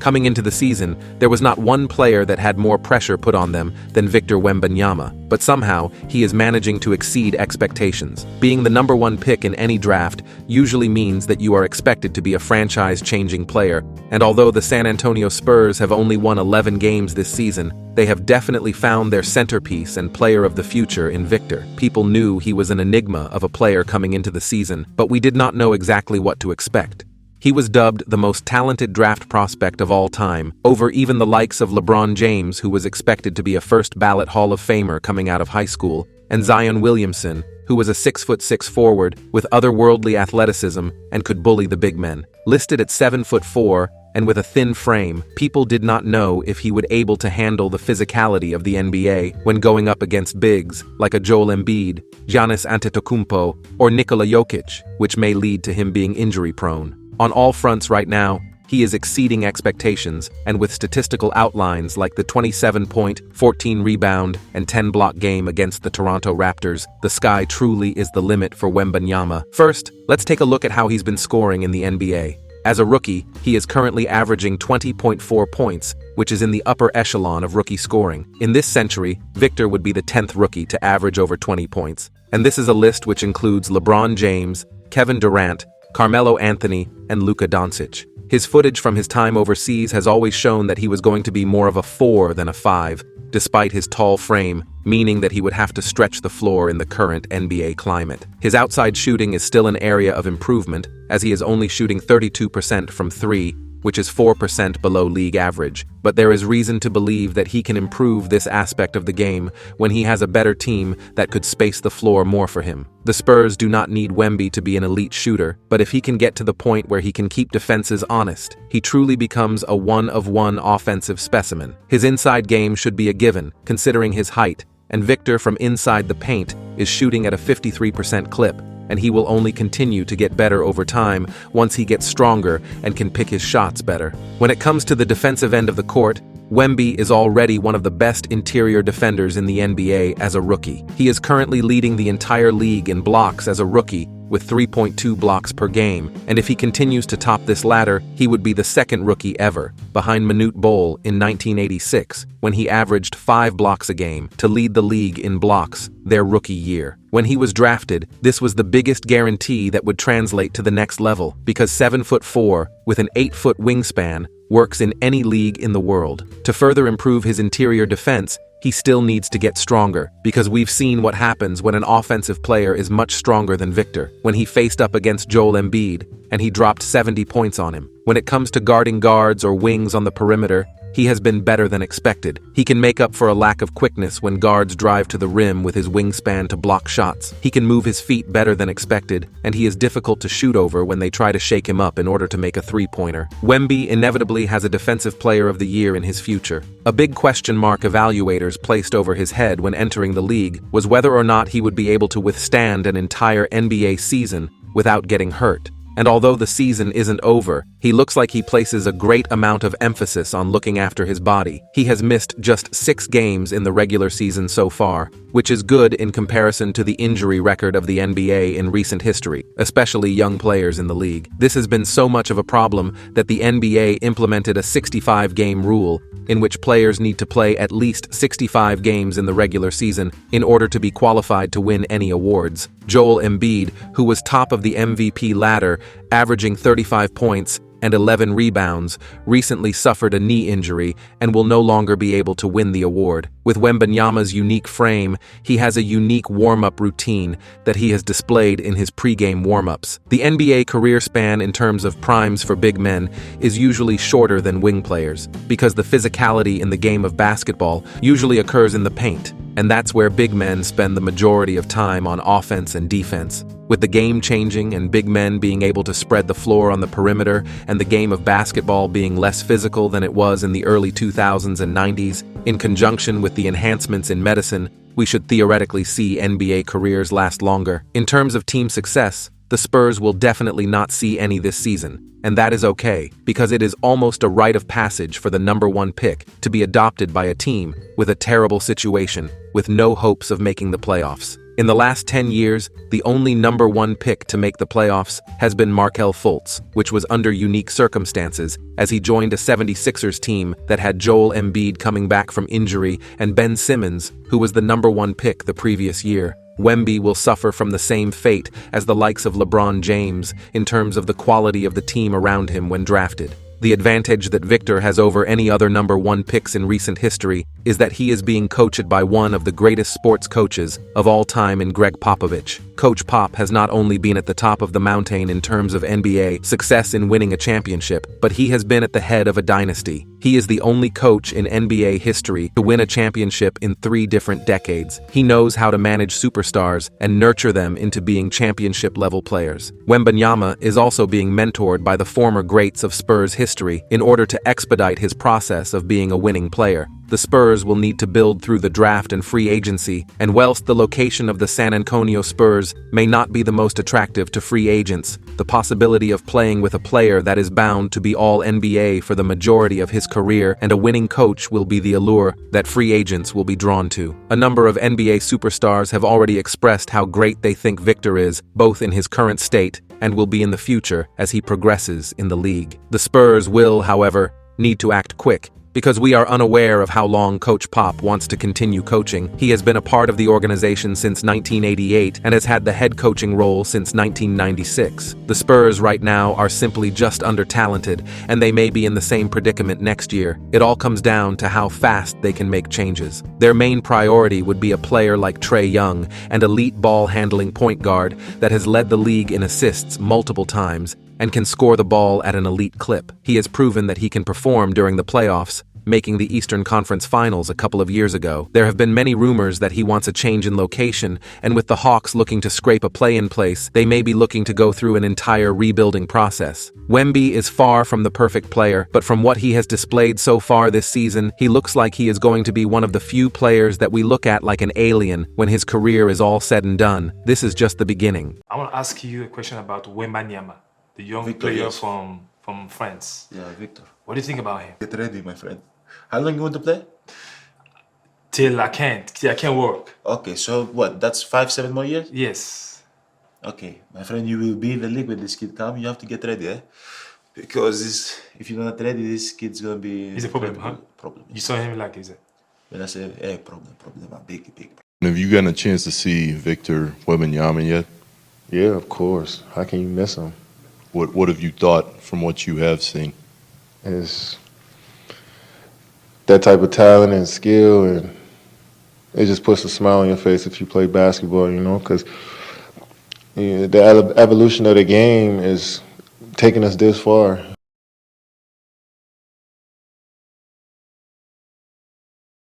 Coming into the season, there was not one player that had more pressure put on them than Victor Wembanyama, but somehow he is managing to exceed expectations. Being the number one pick in any draft usually means that you are expected to be a franchise-changing player, and although the San Antonio Spurs have only won 11 games this season, they have definitely found their centerpiece and player of the future in Victor. People knew he was an enigma of a player coming into the season, but we did not know exactly what to expect. He was dubbed the most talented draft prospect of all time, over even the likes of LeBron James, who was expected to be a first-ballot Hall of Famer coming out of high school, and Zion Williamson, who was a 6'6" forward with otherworldly athleticism and could bully the big men. Listed at 7'4", and with a thin frame, people did not know if he would be able to handle the physicality of the NBA when going up against bigs like a Joel Embiid, Giannis Antetokounmpo, or Nikola Jokic, which may lead to him being injury-prone. On all fronts right now, he is exceeding expectations, and with statistical outlines like the 27-point, 14-rebound, and 10-block game against the Toronto Raptors, the sky truly is the limit for Wembanyama. First, let's take a look at how he's been scoring in the NBA. As a rookie, he is currently averaging 20.4 points, which is in the upper echelon of rookie scoring. In this century, Victor would be the 10th rookie to average over 20 points. And this is a list which includes LeBron James, Kevin Durant, Carmelo Anthony, and Luka Doncic. His footage from his time overseas has always shown that he was going to be more of a 4 than a 5, despite his tall frame, meaning that he would have to stretch the floor in the current NBA climate. His outside shooting is still an area of improvement, as he is only shooting 32% from 3, which is 4% below league average, but there is reason to believe that he can improve this aspect of the game when he has a better team that could space the floor more for him. The Spurs do not need Wemby to be an elite shooter, but if he can get to the point where he can keep defenses honest, he truly becomes a one-of-one offensive specimen. His inside game should be a given, considering his height, and Victor from inside the paint is shooting at a 53% clip, and he will only continue to get better over time once he gets stronger and can pick his shots better. When it comes to the defensive end of the court, Wemby is already one of the best interior defenders in the NBA as a rookie. He is currently leading the entire league in blocks as a rookie with 3.2 blocks per game, and if he continues to top this ladder, he would be the second rookie ever, behind Manute Bol in 1986, when he averaged 5 blocks a game, to lead the league in blocks their rookie year. When he was drafted, this was the biggest guarantee that would translate to the next level, because 7'4", with an 8-foot wingspan, works in any league in the world. To further improve his interior defense, he still needs to get stronger, because we've seen what happens when an offensive player is much stronger than Victor, when he faced up against Joel Embiid, and he dropped 70 points on him. When it comes to guarding guards or wings on the perimeter, he has been better than expected. He can make up for a lack of quickness when guards drive to the rim with his wingspan to block shots. He can move his feet better than expected, and he is difficult to shoot over when they try to shake him up in order to make a three-pointer. Wemby inevitably has a Defensive Player of the Year in his future. A big question mark evaluators placed over his head when entering the league was whether or not he would be able to withstand an entire NBA season without getting hurt. And although the season isn't over, he looks like he places a great amount of emphasis on looking after his body. He has missed just 6 games in the regular season so far, which is good in comparison to the injury record of the NBA in recent history, especially young players in the league. This has been so much of a problem that the NBA implemented a 65-game rule in which players need to play at least 65 games in the regular season in order to be qualified to win any awards. Joel Embiid, who was top of the MVP ladder, averaging 35 points and 11 rebounds, recently suffered a knee injury and will no longer be able to win the award. With Wembanyama's unique frame, he has a unique warm-up routine that he has displayed in his pre-game warm-ups. The NBA career span in terms of primes for big men is usually shorter than wing players, because the physicality in the game of basketball usually occurs in the paint, and that's where big men spend the majority of time on offense and defense. With the game changing and big men being able to spread the floor on the perimeter and the game of basketball being less physical than it was in the early 2000s and 90s, in conjunction with the enhancements in medicine, we should theoretically see NBA careers last longer. In terms of team success, the Spurs will definitely not see any this season, and that is okay, because it is almost a rite of passage for the #1 pick to be adopted by a team with a terrible situation, with no hopes of making the playoffs. In the last 10 years, the only number one pick to make the playoffs has been Markelle Fultz, which was under unique circumstances, as he joined a 76ers team that had Joel Embiid coming back from injury and Ben Simmons, who was the number one pick the previous year. Wemby will suffer from the same fate as the likes of LeBron James in terms of the quality of the team around him when drafted. The advantage that Victor has over any other number one picks in recent history is that he is being coached by one of the greatest sports coaches of all time in Greg Popovich. Coach Pop has not only been at the top of the mountain in terms of NBA success in winning a championship, but he has been at the head of a dynasty. He is the only coach in NBA history to win a championship in 3 different decades. He knows how to manage superstars and nurture them into being championship-level players. Wembanyama is also being mentored by the former greats of Spurs history in order to expedite his process of being a winning player. The Spurs will need to build through the draft and free agency, and whilst the location of the San Antonio Spurs may not be the most attractive to free agents, the possibility of playing with a player that is bound to be all NBA for the majority of his career and a winning coach will be the allure that free agents will be drawn to. A number of NBA superstars have already expressed how great they think Victor is, both in his current state and will be in the future as he progresses in the league. The Spurs will, however, need to act quick, because we are unaware of how long Coach Pop wants to continue coaching. He has been a part of the organization since 1988 and has had the head coaching role since 1996. The Spurs right now are simply just under-talented, and they may be in the same predicament next year. It all comes down to how fast they can make changes. Their main priority would be a player like Trae Young, an elite ball-handling point guard that has led the league in assists multiple times and can score the ball at an elite clip. He has proven that he can perform during the playoffs, making the Eastern Conference Finals a couple of years ago. There have been many rumors that he wants a change in location, and with the Hawks looking to scrape a play-in place, they may be looking to go through an entire rebuilding process. Wemby is far from the perfect player, but from what he has displayed so far this season, he looks like he is going to be one of the few players that we look at like an alien when his career is all said and done. This is just the beginning. I want to ask you a question about Wembanyama, the young Victor, player yes. from France. Yeah, Victor. What do you think about him? Get ready, my friend. How long you want to play? Till I can't work. Okay, so what? That's 5-7 more years? Yes. Okay, my friend, you will be in the league when this kid comes. You have to get ready, eh? Because if you're not ready, this kid's gonna be. He's a problem, huh? Problem. You saw him like, is it? When I say, problem, a big problem. Have you gotten a chance to see Victor Wembanyama yet? Yeah, of course. How can you miss him? What have you thought from what you have seen? It's that type of talent and skill, and it just puts a smile on your face if you play basketball, you know, because the evolution of the game is taking us this far.